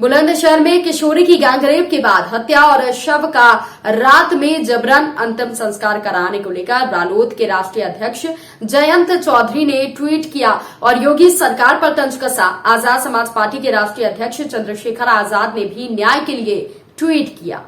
बुलंदशहर में किशोरी की गैंगरेप के बाद हत्या और शव का रात में जबरन अंतिम संस्कार कराने को लेकर रालोद के राष्ट्रीय अध्यक्ष जयंत चौधरी ने ट्वीट किया और योगी सरकार पर तंज कसा। आजाद समाज पार्टी के राष्ट्रीय अध्यक्ष चंद्रशेखर आजाद ने भी न्याय के लिए ट्वीट किया।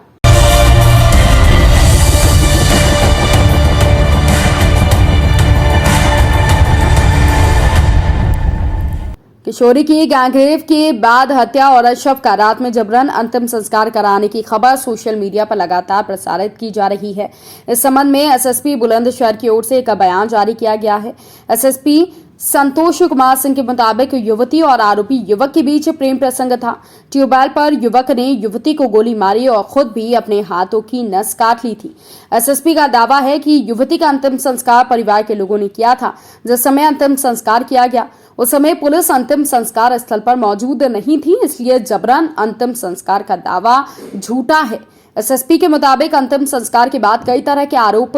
किशोरी की गैंगरेप के बाद हत्या और शव का रात में जबरन अंतिम संस्कार कराने की खबर सोशल मीडिया पर लगातार प्रसारित की जा रही है। इस संबंध में एसएसपी बुलंदशहर की ओर से एक बयान जारी किया गया है। एसएसपी संतोष कुमार सिंह के मुताबिक युवती और आरोपी युवक के बीच प्रेम प्रसंग था। ट्यूबवेल पर युवक ने युवती को गोली मारी और खुद भी अपने हाथों की नस काट ली थी। एसएसपी का दावा है कि युवती का अंतिम संस्कार परिवार के लोगों ने किया था। जिस समय अंतिम संस्कार किया गया उस समय पुलिस अंतिम संस्कार स्थल पर मौजूद नहीं थी, इसलिए जबरन अंतिम संस्कार का दावा झूठा है। एसएसपी के मुताबिक अंतिम संस्कार के बाद कई तरह के आरोप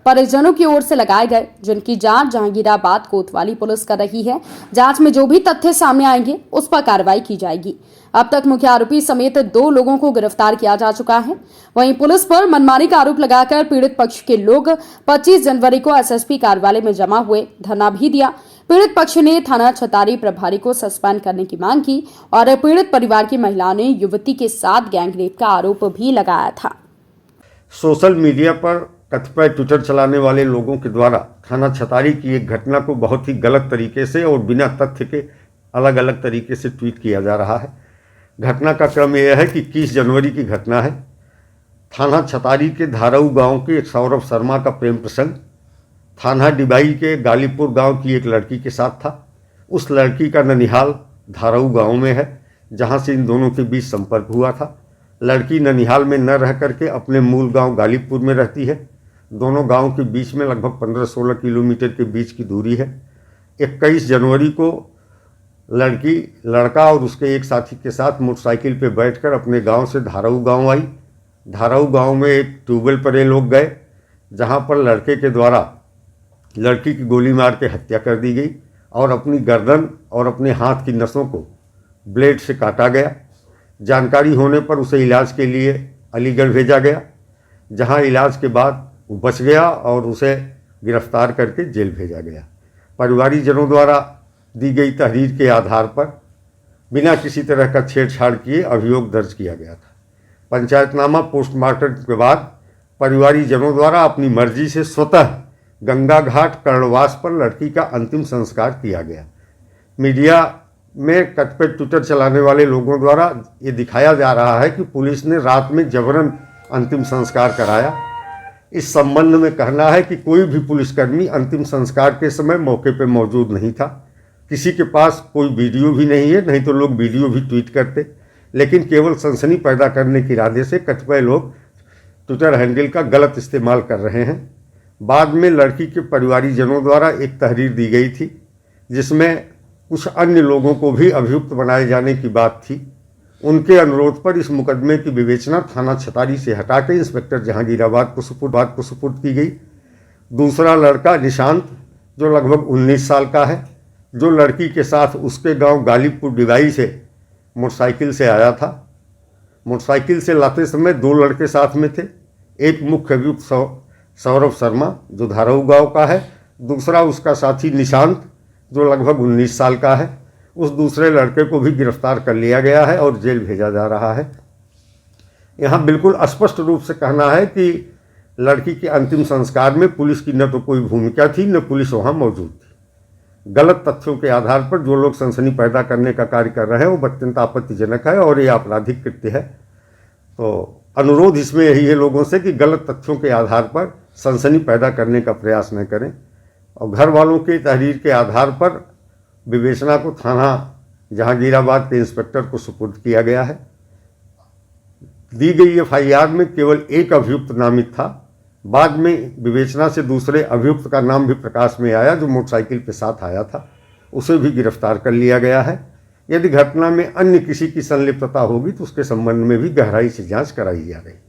परिजनों की ओर से लगाए गए, जिनकी जांच जहांगीराबाद कोतवाली पुलिस कर रही है। जांच में जो भी तथ्य सामने आएंगे उस पर कार्रवाई की जाएगी। अब तक मुख्य आरोपी समेत 2 लोगों को गिरफ्तार किया जा चुका है। वहीं पुलिस पर मनमानी का आरोप लगाकर पीड़ित पक्ष के लोग 25 जनवरी को एसएसपी कार्यालय में जमा हुए, धरना भी दिया। पीड़ित पक्ष ने थाना छतारी प्रभारी को सस्पेंड करने की मांग की और पीड़ित परिवार की महिला ने युवती के साथ गैंगरेप का आरोप भी लगाया था। सोशल मीडिया पर कतिपय ट्विटर चलाने वाले लोगों के द्वारा थाना छतारी की एक घटना को बहुत ही गलत तरीके से और बिना तथ्य के अलग अलग तरीके से ट्वीट किया जा रहा है। घटना का क्रम यह है कि 21 जनवरी की घटना है। थाना छतारी के धाराऊ गांव के एक सौरभ शर्मा का प्रेम प्रसंग थाना डिबाई के गालीपुर गांव की एक लड़की के साथ था। उस लड़की का ननिहाल धाराऊ गांव में है, जहां से इन दोनों के बीच संपर्क हुआ था। लड़की ननिहाल में न रह करके अपने मूल गांव गालीपुर में रहती है। दोनों गांव के बीच में लगभग 15-16 किलोमीटर के बीच की दूरी है। 21 जनवरी को लड़का और उसके एक साथी के साथ मोटरसाइकिल पर बैठकर अपने गाँव से धाराऊ गाँव आई। धाराऊ गाँव में एक ट्यूबवेल पर ये लोग गए, जहाँ पर लड़के के द्वारा लड़की की गोली मार के हत्या कर दी गई और अपनी गर्दन और अपने हाथ की नसों को ब्लेड से काटा गया। जानकारी होने पर उसे इलाज के लिए अलीगढ़ भेजा गया, जहां इलाज के बाद वो बच गया और उसे गिरफ्तार करके जेल भेजा गया। परिवारीजनों द्वारा दी गई तहरीर के आधार पर बिना किसी तरह का छेड़छाड़ किए अभियोग दर्ज किया गया था। पंचायतनामा पोस्टमार्टम के बाद परिवारीजनों द्वारा अपनी मर्जी से स्वतः गंगा घाट कर्णवास पर लड़की का अंतिम संस्कार किया गया। मीडिया में कतिपय ट्विटर चलाने वाले लोगों द्वारा ये दिखाया जा रहा है कि पुलिस ने रात में जबरन अंतिम संस्कार कराया। इस संबंध में कहना है कि कोई भी पुलिसकर्मी अंतिम संस्कार के समय मौके पर मौजूद नहीं था। किसी के पास कोई वीडियो भी नहीं है, नहीं तो लोग वीडियो भी ट्वीट करते, लेकिन केवल सनसनी पैदा करने के इरादे से कतिपय लोग ट्विटर हैंडल का गलत इस्तेमाल कर रहे हैं। बाद में लड़की के परिवारीजनों द्वारा एक तहरीर दी गई थी, जिसमें कुछ अन्य लोगों को भी अभियुक्त बनाए जाने की बात थी। उनके अनुरोध पर इस मुकदमे की विवेचना थाना छतारी से हटा के इंस्पेक्टर जहांगीराबाद को सुपुर्द की गई। दूसरा लड़का निशांत, जो लगभग 19 साल का है, जो लड़की के साथ उसके गांव गालीपुर डिबाई से मोटरसाइकिल से आया था। मोटरसाइकिल से लाते समय 2 लड़के साथ में थे। एक मुख्य अभियुक्त सौरभ शर्मा, जो धाराऊ गांव का है, दूसरा उसका साथी निशांत, जो लगभग 19 साल का है। उस दूसरे लड़के को भी गिरफ्तार कर लिया गया है और जेल भेजा जा रहा है। यहाँ बिल्कुल स्पष्ट रूप से कहना है कि लड़की के अंतिम संस्कार में पुलिस की न तो कोई भूमिका थी, न पुलिस वहाँ मौजूद थी। गलत तथ्यों के आधार पर जो लोग सनसनी पैदा करने का कार्य कर रहे हैं वो अत्यंत आपत्तिजनक है और ये आपराधिक कृत्य है। तो अनुरोध इसमें यही है लोगों से कि गलत तथ्यों के आधार पर सनसनी पैदा करने का प्रयास न करें और घर वालों के तहरीर के आधार पर विवेचना को थाना जहांगीराबाद के इंस्पेक्टर को सुपुर्द किया गया है। दी गई एफआईआर में केवल एक अभियुक्त नामित था। बाद में विवेचना से दूसरे अभियुक्त का नाम भी प्रकाश में आया, जो मोटरसाइकिल के साथ आया था। उसे भी गिरफ्तार कर लिया गया है। यदि घटना में अन्य किसी की संलिप्तता होगी तो उसके संबंध में भी गहराई से जांच कराई जा रही है।